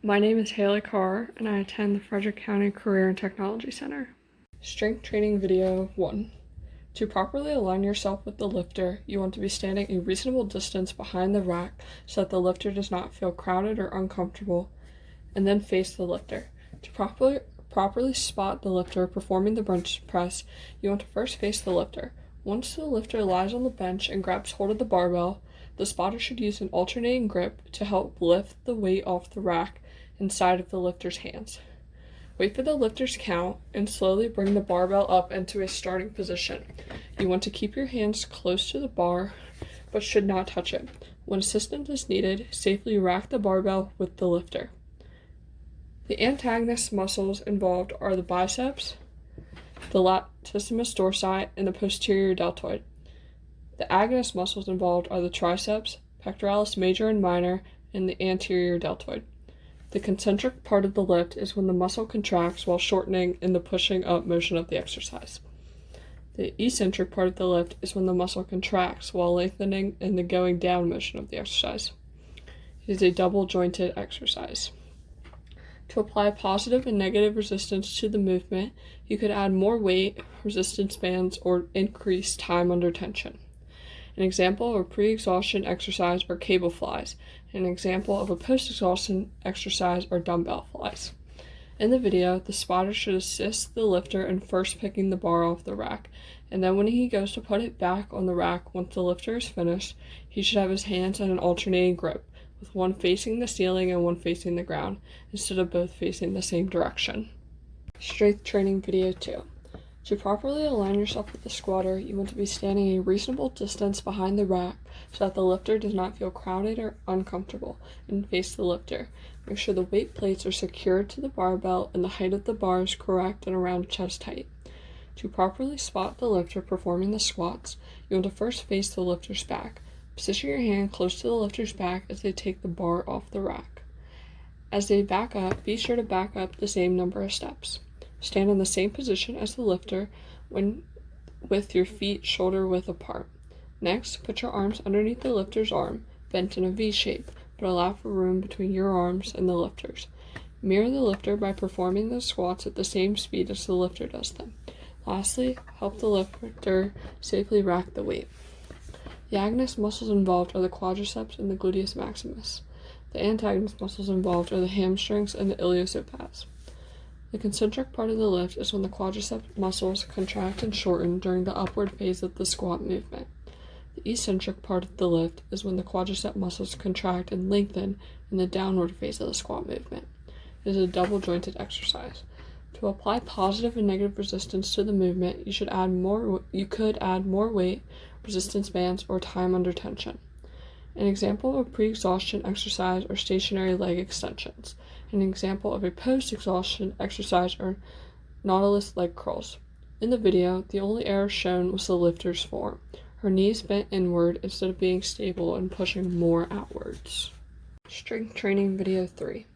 My name is Haley Carr, and I attend the Frederick County Career and Technology Center. Strength Training Video 1. To properly align yourself with the lifter, you want to be standing a reasonable distance behind the rack so that the lifter does not feel crowded or uncomfortable, and then face the lifter. To properly spot the lifter performing the bench press, you want to first face the lifter. Once the lifter lies on the bench and grabs hold of the barbell, the spotter should use an alternating grip to help lift the weight off the rack inside of the lifter's hands. Wait for the lifter's count and slowly bring the barbell up into a starting position. You want to keep your hands close to the bar, but should not touch it. When assistance is needed, safely rack the barbell with the lifter. The antagonist muscles involved are the biceps, the latissimus dorsi, and the posterior deltoid. The agonist muscles involved are the triceps, pectoralis major and minor, and the anterior deltoid. The concentric part of the lift is when the muscle contracts while shortening in the pushing up motion of the exercise. The eccentric part of the lift is when the muscle contracts while lengthening in the going down motion of the exercise. It is a double jointed exercise. To apply positive and negative resistance to the movement, you could add more weight, resistance bands, or increase time under tension. An example of a pre-exhaustion exercise are cable flies. An example of a post-exhaustion exercise are dumbbell flies. In the video, the spotter should assist the lifter in first picking the bar off the rack, and then when he goes to put it back on the rack once the lifter is finished, he should have his hands in an alternating grip, with one facing the ceiling and one facing the ground, instead of both facing the same direction. Strength Training Video 2. To properly align yourself with the squatter, you want to be standing a reasonable distance behind the rack so that the lifter does not feel crowded or uncomfortable, and face the lifter. Make sure the weight plates are secured to the barbell and the height of the bar is correct and around chest height. To properly spot the lifter performing the squats, you want to first face the lifter's back. Position your hand close to the lifter's back as they take the bar off the rack. As they back up, be sure to back up the same number of steps. Stand in the same position as the lifter with your feet shoulder width apart. Next, put your arms underneath the lifter's arm, bent in a V shape, but allow for room between your arms and the lifter's. Mirror the lifter by performing the squats at the same speed as the lifter does them. Lastly, help the lifter safely rack the weight. The agonist muscles involved are the quadriceps and the gluteus maximus. The antagonist muscles involved are the hamstrings and the iliopsoas. The concentric part of the lift is when the quadriceps muscles contract and shorten during the upward phase of the squat movement. The eccentric part of the lift is when the quadriceps muscles contract and lengthen in the downward phase of the squat movement. It is a double jointed exercise. To apply positive and negative resistance to the movement, you could add more weight, resistance bands, or time under tension. An example of a pre-exhaustion exercise are stationary leg extensions. An example of a post-exhaustion exercise are Nautilus leg curls. In the video, the only error shown was the lifter's form. Her knees bent inward instead of being stable and pushing more outwards. Strength Training Video 3.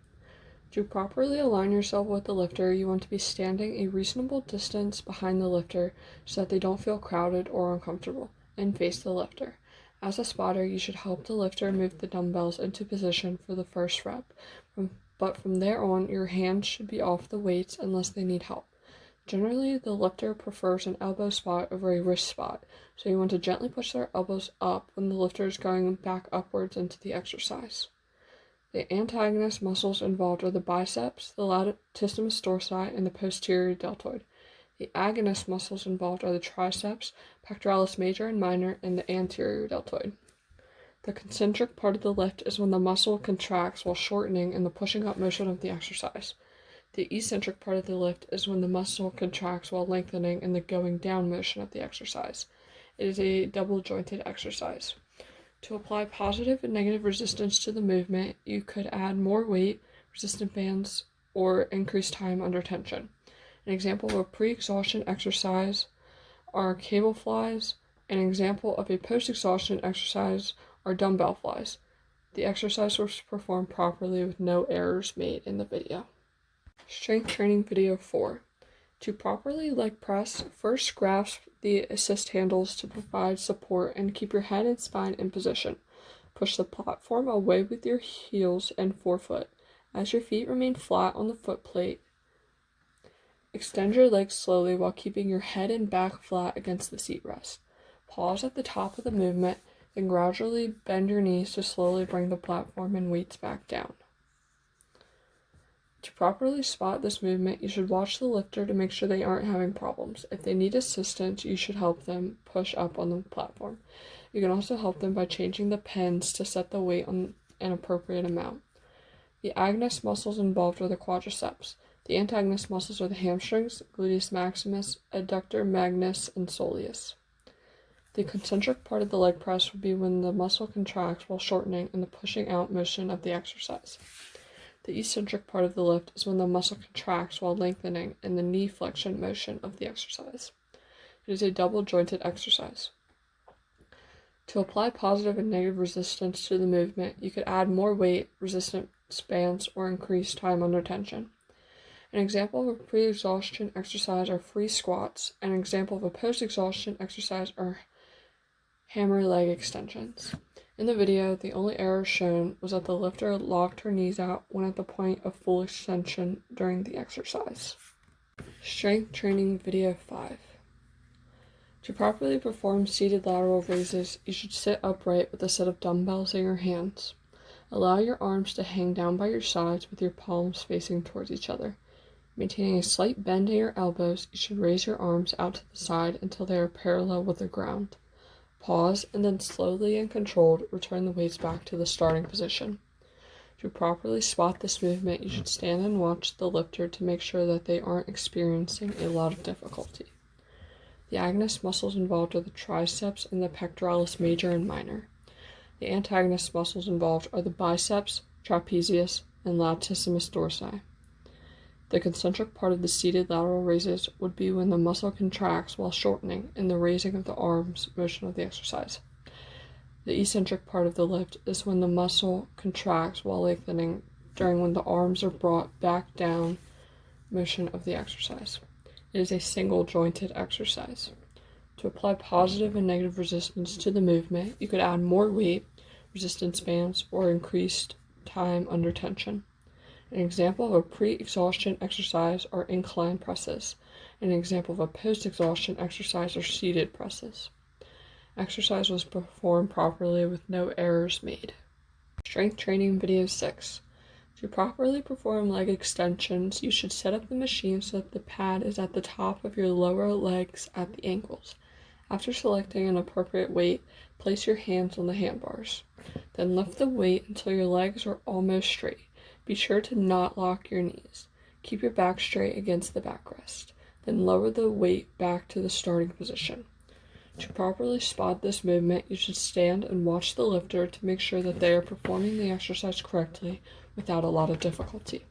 To properly align yourself with the lifter, you want to be standing a reasonable distance behind the lifter so that they don't feel crowded or uncomfortable, and face the lifter. As a spotter, you should help the lifter move the dumbbells into position for the first rep, but from there on, your hands should be off the weights unless they need help. Generally, the lifter prefers an elbow spot over a wrist spot, so you want to gently push their elbows up when the lifter is going back upwards into the exercise. The antagonist muscles involved are the biceps, the latissimus dorsi, and the posterior deltoid. The agonist muscles involved are the triceps, pectoralis major and minor, and the anterior deltoid. The concentric part of the lift is when the muscle contracts while shortening in the pushing up motion of the exercise. The eccentric part of the lift is when the muscle contracts while lengthening in the going down motion of the exercise. It is a double jointed exercise. To apply positive and negative resistance to the movement, you could add more weight, resistance bands, or increase time under tension. An example of a pre-exhaustion exercise are cable flies. An example of a post-exhaustion exercise are dumbbell flies. The exercise was performed properly with no errors made in the video. Strength Training Video 4. To properly leg press, first grasp the assist handles to provide support and keep your head and spine in position. Push the platform away with your heels and forefoot. As your feet remain flat on the foot plate, extend your legs slowly while keeping your head and back flat against the seat rest. Pause at the top of the movement, then gradually bend your knees to slowly bring the platform and weights back down. To properly spot this movement, you should watch the lifter to make sure they aren't having problems. If they need assistance, you should help them push up on the platform. You can also help them by changing the pins to set the weight on an appropriate amount. The agonist muscles involved are the quadriceps. The antagonist muscles are the hamstrings, gluteus maximus, adductor magnus, and soleus. The concentric part of the leg press would be when the muscle contracts while shortening and the pushing out motion of the exercise. The eccentric part of the lift is when the muscle contracts while lengthening and the knee flexion motion of the exercise. It is a double jointed exercise. To apply positive and negative resistance to the movement, you could add more weight, resistance bands, or increase time under tension. An example of a pre-exhaustion exercise are free squats. An example of a post-exhaustion exercise are hammer leg extensions. In the video, the only error shown was that the lifter locked her knees out when at the point of full extension during the exercise. Strength Training Video 5. To properly perform seated lateral raises, you should sit upright with a set of dumbbells in your hands. Allow your arms to hang down by your sides with your palms facing towards each other. Maintaining a slight bend in your elbows, you should raise your arms out to the side until they are parallel with the ground. Pause, and then slowly and controlled return the weights back to the starting position. To properly spot this movement, you should stand and watch the lifter to make sure that they aren't experiencing a lot of difficulty. The agonist muscles involved are the triceps and the pectoralis major and minor. The antagonist muscles involved are the biceps, trapezius, and latissimus dorsi. The concentric part of the seated lateral raises would be when the muscle contracts while shortening and the raising of the arms motion of the exercise. The eccentric part of the lift is when the muscle contracts while lengthening during when the arms are brought back down motion of the exercise. It is a single jointed exercise. To apply positive and negative resistance to the movement, you could add more weight, resistance bands, or increased time under tension. An example of a pre-exhaustion exercise are incline presses. An example of a post-exhaustion exercise are seated presses. Exercise was performed properly with no errors made. Strength Training Video 6. To properly perform leg extensions, you should set up the machine so that the pad is at the top of your lower legs at the ankles. After selecting an appropriate weight, place your hands on the handbars. Then lift the weight until your legs are almost straight. Be sure to not lock your knees. Keep your back straight against the backrest. Then lower the weight back to the starting position. To properly spot this movement, you should stand and watch the lifter to make sure that they are performing the exercise correctly without a lot of difficulty.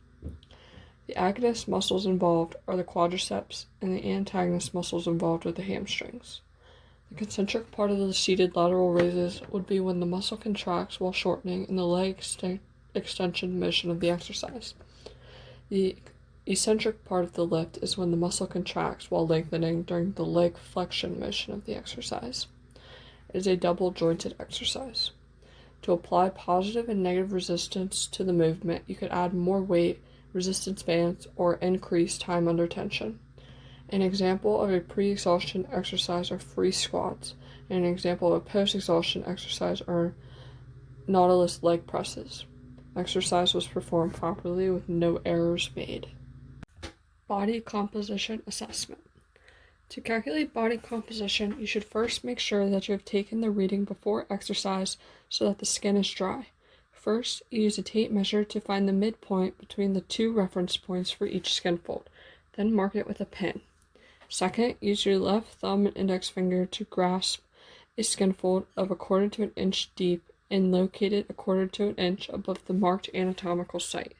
The agonist muscles involved are the quadriceps, and the antagonist muscles involved are the hamstrings. The concentric part of the seated lateral raises would be when the muscle contracts while shortening and the leg extension motion of the exercise. The eccentric part of the lift is when the muscle contracts while lengthening during the leg flexion motion of the exercise. It is a double jointed exercise. To apply positive and negative resistance to the movement, you could add more weight, resistance bands, or increase time under tension. An example of a pre-exhaustion exercise are free squats, and an example of a post-exhaustion exercise are Nautilus leg presses. Exercise was performed properly with no errors made. Body composition assessment. To calculate body composition, you should first make sure that you have taken the reading before exercise so that the skin is dry. First, use a tape measure to find the midpoint between the two reference points for each skin fold, then mark it with a pin. Second, use your left thumb and index finger to grasp a skin fold of 1/4 to an inch deep and located 1/4 to an inch above the marked anatomical site.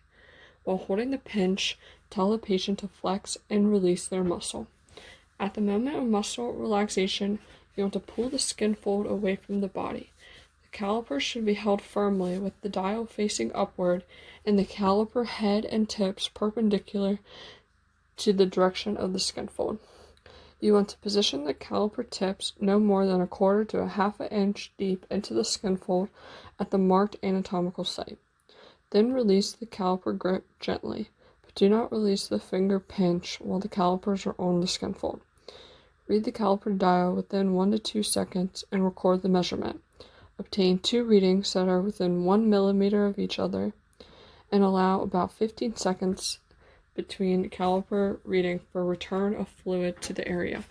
While holding the pinch, tell the patient to flex and release their muscle. At the moment of muscle relaxation, you want to pull the skin fold away from the body. The caliper should be held firmly with the dial facing upward and the caliper head and tips perpendicular to the direction of the skin fold. You want to position the caliper tips no more than 1/4 to 1/2 inch deep into the skin fold at the marked anatomical site. Then release the caliper grip gently, but do not release the finger pinch while the calipers are on the skin fold. Read the caliper dial within 1 to 2 seconds and record the measurement. Obtain 2 readings that are within 1 millimeter of each other and allow about 15 seconds between caliper reading for return of fluid to the area.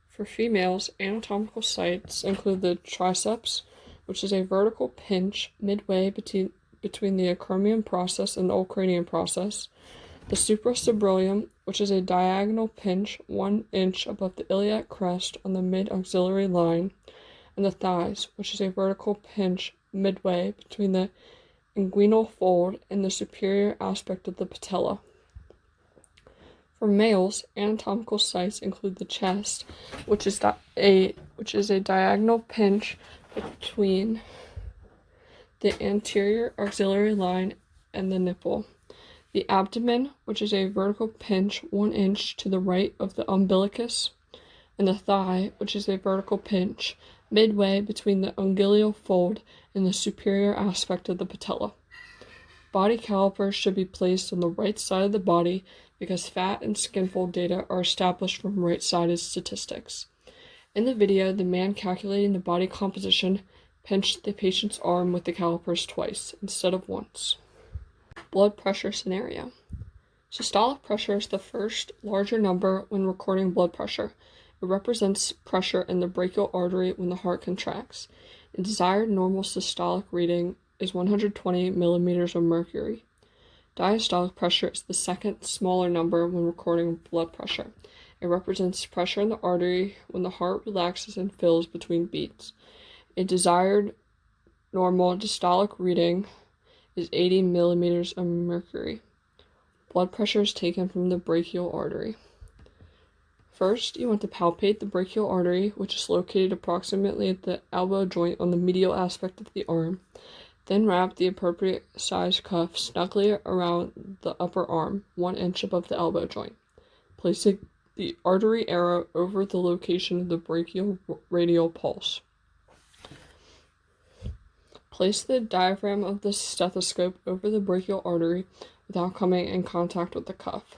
For females, anatomical sites include the triceps, which is a vertical pinch midway between the acromion process and the olecranian process, the supracerebellum, which is a diagonal pinch 1 inch above the iliac crest on the mid-axillary line, and the thighs, which is a vertical pinch midway between the inguinal fold and the superior aspect of the patella. For males, anatomical sites include the chest, which is a diagonal pinch between the anterior axillary line and the nipple. The abdomen, which is a vertical pinch 1 inch to the right of the umbilicus, and the thigh, which is a vertical pinch midway between the unguial fold and the superior aspect of the patella. Body calipers should be placed on the right side of the body because fat and skin fold data are established from right-sided statistics. In the video, the man calculating the body composition pinched the patient's arm with the calipers twice instead of once. Blood pressure scenario. Systolic pressure is the first larger number when recording blood pressure. It represents pressure in the brachial artery when the heart contracts. A desired normal systolic reading is 120 millimeters of mercury. Diastolic pressure is the second smaller number when recording blood pressure. It represents pressure in the artery when the heart relaxes and fills between beats. A desired normal diastolic reading is 80 millimeters of mercury. Blood pressure is taken from the brachial artery. First, you want to palpate the brachial artery, which is located approximately at the elbow joint on the medial aspect of the arm. Then wrap the appropriate size cuff snugly around the upper arm, 1 inch above the elbow joint. Placing the artery arrow over the location of the brachial radial pulse. Place the diaphragm of the stethoscope over the brachial artery without coming in contact with the cuff.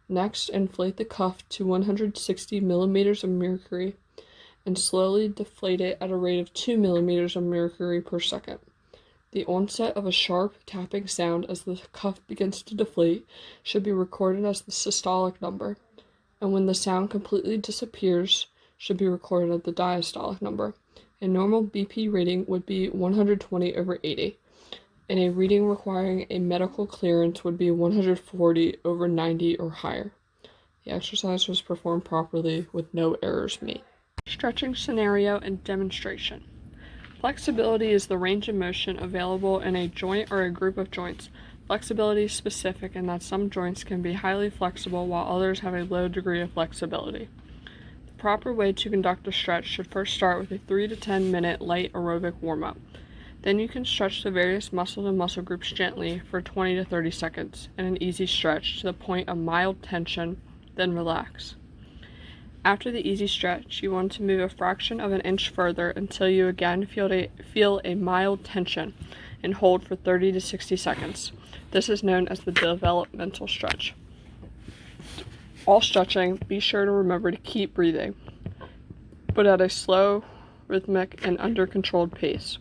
Next, inflate the cuff to 160 millimeters of mercury and slowly deflate it at a rate of 2 millimeters of mercury per second. The onset of a sharp tapping sound as the cuff begins to deflate should be recorded as the systolic number, and when the sound completely disappears, should be recorded as the diastolic number. A normal BP rating would be 120/80, and a reading requiring a medical clearance would be 140/90 or higher. The exercise was performed properly with no errors made. Stretching scenario and demonstration. Flexibility is the range of motion available in a joint or a group of joints. Flexibility is specific in that some joints can be highly flexible while others have a low degree of flexibility. The proper way to conduct a stretch should first start with a 3 to 10 minute light aerobic warm-up. Then you can stretch the various muscles and muscle groups gently for 20 to 30 seconds in an easy stretch to the point of mild tension, then relax. After the easy stretch, you want to move a fraction of an inch further until you again feel a mild tension and hold for 30 to 60 seconds. This is known as the developmental stretch. While stretching, be sure to remember to keep breathing, but at a slow, rhythmic, and under controlled pace.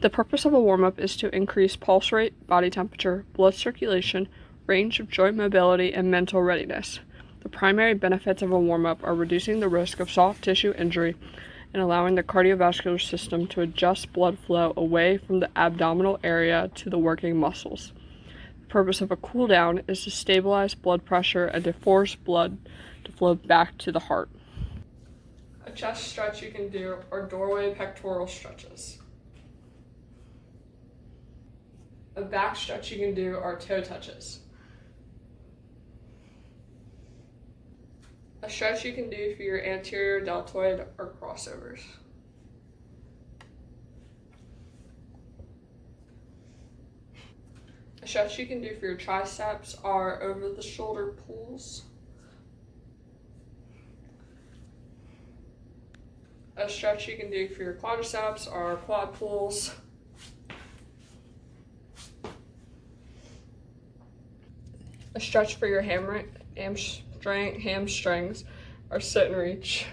The purpose of a warm-up is to increase pulse rate, body temperature, blood circulation, range of joint mobility, and mental readiness. The primary benefits of a warm-up are reducing the risk of soft tissue injury and allowing the cardiovascular system to adjust blood flow away from the abdominal area to the working muscles. The purpose of a cool-down is to stabilize blood pressure and to force blood to flow back to the heart. A chest stretch you can do are doorway pectoral stretches. A back stretch you can do are toe touches. A stretch you can do for your anterior deltoid are crossovers. A stretch you can do for your triceps are over the shoulder pulls. A stretch you can do for your quadriceps are quad pulls. A stretch for your hamstrings or sit and reach.